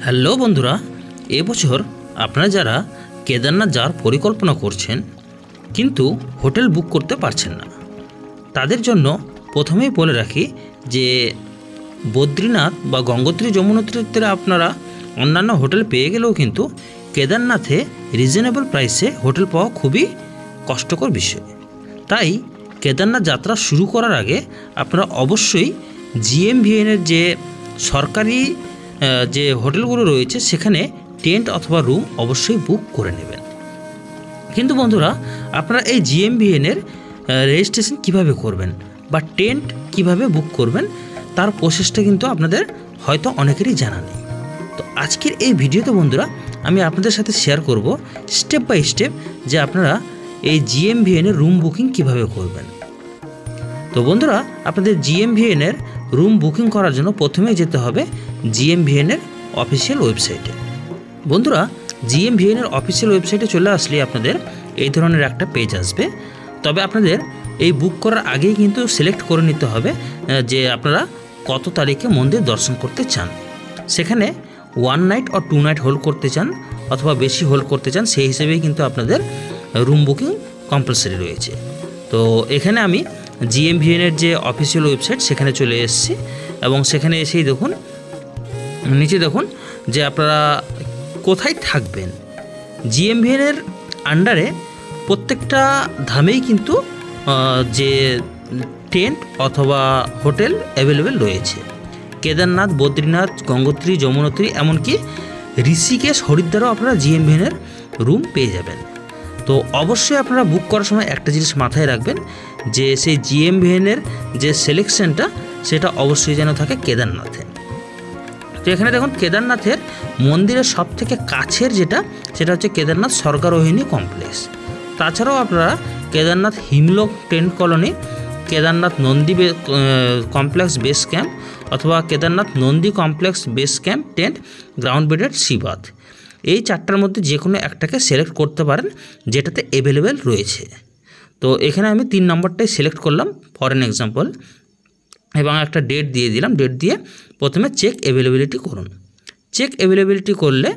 Hello বন্ধুরা, এবছর আপনারা যারা কেদারনাথ যাওয়ার পরিকল্পনা করছেন কিন্তু হোটেল বুক করতে পারছেন না, তাদের জন্য প্রথমেই বলে রাখি যে বদ্রীনাথ বা গঙ্গোত্রী যমুনোত্রীতে আপনারা অন্যান্য হোটেল পেয়ে গেলেও কিন্তু কেদারনাথে রিজনেবল প্রাইসে হোটেল পাওয়া খুবই কষ্টকর বিষয়। তাই কেদারনাথ যাত্রা শুরু করার আগে আপনারা অবশ্যই জিএমভিএনের যে সরকারি যে হোটেলগুলো রয়েছে সেখানে টেন্ট অথবা রুম অবশ্যই বুক করে নেবেন। কিন্তু বন্ধুরা, আপনারা এই জিএমভিএনের রেজিস্ট্রেশন কিভাবে করবেন বা টেন্ট কিভাবে বুক করবেন তার প্রসেসটা কিন্তু আপনাদের হয়তো অনেকেরই জানা নেই। তো আজকের এই ভিডিওতে বন্ধুরা আমি আপনাদের সাথে শেয়ার করব স্টেপ বাই স্টেপ যে আপনারা এই জিএমভিএনের রুম বুকিং কিভাবে করবেন। তো বন্ধুরা, আপনাদের জিএমভিএনের রুম বুকিং করার জন্য প্রথমেই যেতে হবে জিএমভিএনের অফিসিয়াল ওয়েবসাইটে। বন্ধুরা, জিএমভিএনের অফিসিয়াল ওয়েবসাইটে চলে আসলে আপনাদের এই ধরনের একটা পেজ আসবে। তবে আপনাদের এই বুক করার আগেই কিন্তু সিলেক্ট করে নিতে হবে যে আপনারা কত তারিখে মন্দির দর্শন করতে চান। সেখানে 1 নাইট or 2 নাইট হোল্ড করতে চান অথবা বেশি হোল্ড করতে চান, সেই হিসেবেই কিন্তু আপনাদের রুম বুকিং কম্পালসারি রয়েছে। তো এখানে আমি জিএমভিএনের যে অফিসিয়াল ওয়েবসাইট সেখানে চলে এসেছি এবং সেখানে এসেই দেখুন নিচে দেখুন যে আপনারা কোথায় থাকবেন। জিএমভিএনের আন্ডারে প্রত্যেকটা ধামেই কিন্তু যে টেন্ট অথবা হোটেল অ্যাভেলেবেল রয়েছে। কেদারনাথ, বদ্রীনাথ, গঙ্গোত্রী, যমুনোত্রী, এমনকি ঋষিকেশ, হরিদ্বারও আপনারা জিএমভিএনের রুম পেয়ে যাবেন। তো অবশ্যই আপনারা বুক করার সময় একটা জিনিস মাথায় রাখবেন যে সেই জিএমভিএনের যে সিলেকশনটা সেটা অবশ্যই যেন থাকে কেদারনাথে। তো এখানে দেখুন কেদারনাথের মন্দিরের সবথেকে কাছের সেটা হচ্ছে কেদারনাথ স্বর্গারোহিণী কমপ্লেক্স। তাছাড়াও আপনারা Kedarnath Himlok tent colony, Kedarnath Nandi complex base camp অথবা Kedarnath Nandi complex base camp tent ground bedded সিবাথ, এই চারটার মধ্যে যে কোনো একটাকে সিলেক্ট করতে পারেন যেটাতে অ্যাভেলেবেল রয়েছে। তো এখানে আমি 3 নম্বরটাই সিলেক্ট করলাম ফর এন এক্সাম্পল এবং একটা ডেট দিয়ে দিলাম। ডেট দিয়ে প্রথমে চেক অ্যাভেলেবিলিটি করুন। চেক অ্যাভেলেবিলিটি করলে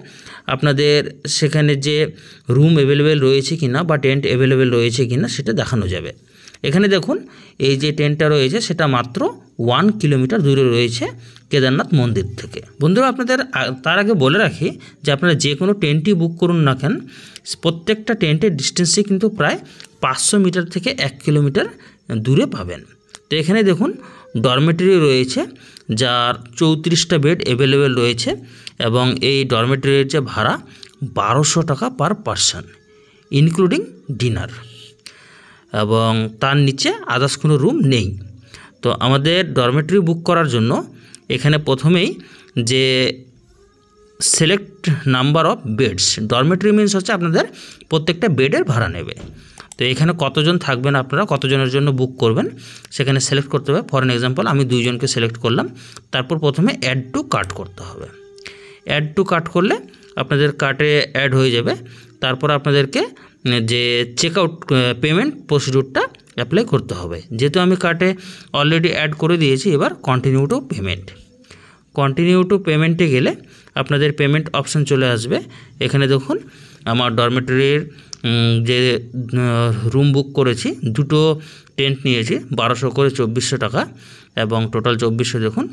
আপনাদের সেখানে যে রুম অ্যাভেলেবেল রয়েছে কিনা বা টেন্ট অ্যাভেলেবেল রয়েছে কিনা সেটা দেখানো যাবে। এখানে দেখুন এই যে টেন্টটা রয়েছে সেটা মাত্র 1 কিলোমিটার দূরে রয়েছে কেদারনাথ মন্দির থেকে। বন্ধুরা, আপনাদের তার আগে বলে রাখি যে আপনারা যে কোনো টেন্টই বুক করুন না কেন, প্রত্যেকটা টেন্টের ডিস্টেন্সে কিন্তু প্রায় 500 মিটার থেকে 1 কিলোমিটার দূরে পাবেন। তো এখানে দেখুন ডরমেটরি রয়েছে যার 34টা বেড অ্যাভেলেবেল রয়েছে এবং এই ডরমেটরির যে ভাড়া 1200 টাকা পার পারসন ইনক্লুডিং ডিনার, এবং তার নিচে আদার্স কোনো রুম নেই। তো আমাদের ডরমেটরি বুক করার জন্য এখানে প্রথমেই যে select number of beds, dormitory means হচ্ছে আপনাদের প্রত্যেকটা বেডের ভাড়া নেবে। তো এখানে কতজন থাকবেন, আপনারা কতজনের জন্য বুক করবেন সেখানে সিলেক্ট করতে হবে। ফর এন এক্সাম্পল আমি 2 জনকে সিলেক্ট করলাম। তারপর প্রথমে অ্যাড টু কার্ট করতে হবে। অ্যাড টু কার্ট করলে আপনাদের কার্টে অ্যাড হয়ে যাবে। তারপর আপনাদেরকে যে চেকআউট পেমেন্ট প্রসিডিউরটা অ্যাপ্লাই করতে হবে। যেহেতু আমি কার্টে অলরেডি অ্যাড করে দিয়েছি, এবার continue to payment. Continue to পেমেন্টে গেলে আপনাদের পেমেন্ট অপশান চলে আসবে। এখানে দেখুন আমার ডরমেটরির যে রুম বুক করেছি, 2টো টেন্ট নিয়েছি, 1200 করে 2400 টাকা এবং টোটাল 2400 দেখুন।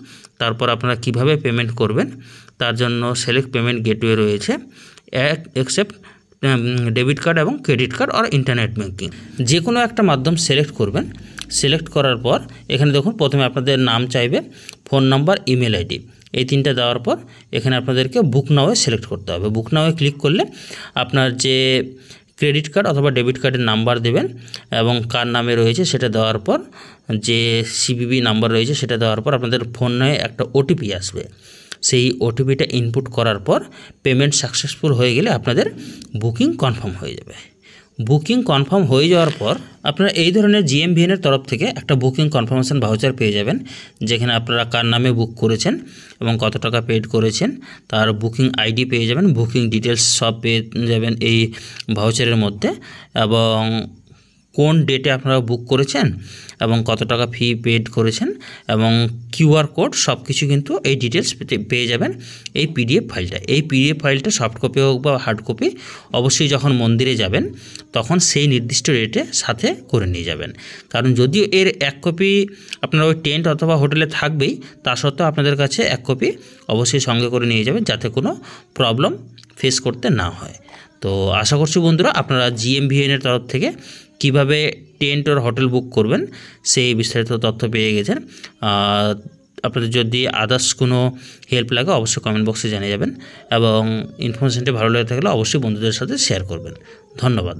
তারপর আপনারা কিভাবে পেমেন্ট করবেন তার জন্য সিলেক্ট পেমেন্ট গেটওয়ে রয়েছে, অ্যাকসেপ্ট ডেবিট কার্ড এবং ক্রেডিট কার্ড আর ইন্টারনেট ব্যাঙ্কিং, যে কোনো একটা মাধ্যম সিলেক্ট করবেন। সিলেক্ট করার পর এখানে দেখুন প্রথমে আপনাদের নাম চাইবে, ফোন নাম্বার, ইমেল আইডি, এই 3টা দেওয়ার পর এখানে আপনাদেরকে বুক নাওয়ে সিলেক্ট করতে হবে। বুক নাওয়ে ক্লিক করলে আপনার যে ক্রেডিট কার্ড অথবা ডেবিট কার্ডের নাম্বার দেবেন এবং কার নামে রয়েছে সেটা দেওয়ার পর যে সিভিভি নাম্বার রয়েছে সেটা দেওয়ার পর আপনাদের ফোনে একটা ওটিপি আসবে। সেই ওটিপিটা ইনপুট করার পর পেমেন্ট সাকসেসফুল হয়ে গেলে আপনাদের বুকিং কনফার্ম হয়ে যাবে। বুকিং কনফার্ম হয়ে যাওয়ার পর আপনারা এই ধরনের জিএমভিএনের তরফ থেকে একটা বুকিং কনফার্মেশন ভাউচার পেয়ে যাবেন, যেখানে আপনারা কার নামে বুক করেছেন এবং কত টাকা পেড করেছেন তার বুকিং আইডি পেয়ে যাবেন, বুকিং ডিটেলস সব পেয়ে যাবেন এই ভাউচারের মধ্যে। এবং কোন ডেটে আপনারা বুক করেছেন এবং কত টাকা ফি পেড করেছেন এবং কিউআর কোড সব কিছু কিন্তু এই ডিটেলস পেয়ে যাবেন এই পিডিএফ ফাইলটা। এই পিডিএফ ফাইলটা সফট কপি হোক বা হার্ড কপি অবশ্যই যখন মন্দিরে যাবেন তখন সেই নির্দিষ্ট রেটে সাথে করে নিয়ে যাবেন। কারণ যদিও এর এক কপি আপনার ওই টেন্ট অথবা হোটেলে থাকবেই, তা সত্ত্বেও আপনাদের কাছে এক কপি অবশ্যই সঙ্গে করে নিয়ে যাবেন যাতে কোনো প্রবলেম ফেস করতে না হয়। তো আশা করছি বন্ধুরা আপনারা GMVN-এর তরফ থেকে কিভাবে টেন্ট আর হোটেল বুক করবেন সেই বিস্তারিত তথ্য পেয়ে গেছেন। আপনাদের যদি আদার্স কোনো হেল্প লাগে অবশ্যই কমেন্ট বক্সে জানিয়ে যাবেন এবং ইনফরমেশনটি ভালো লেগে থাকলে অবশ্যই বন্ধুদের সাথে শেয়ার করবেন। ধন্যবাদ।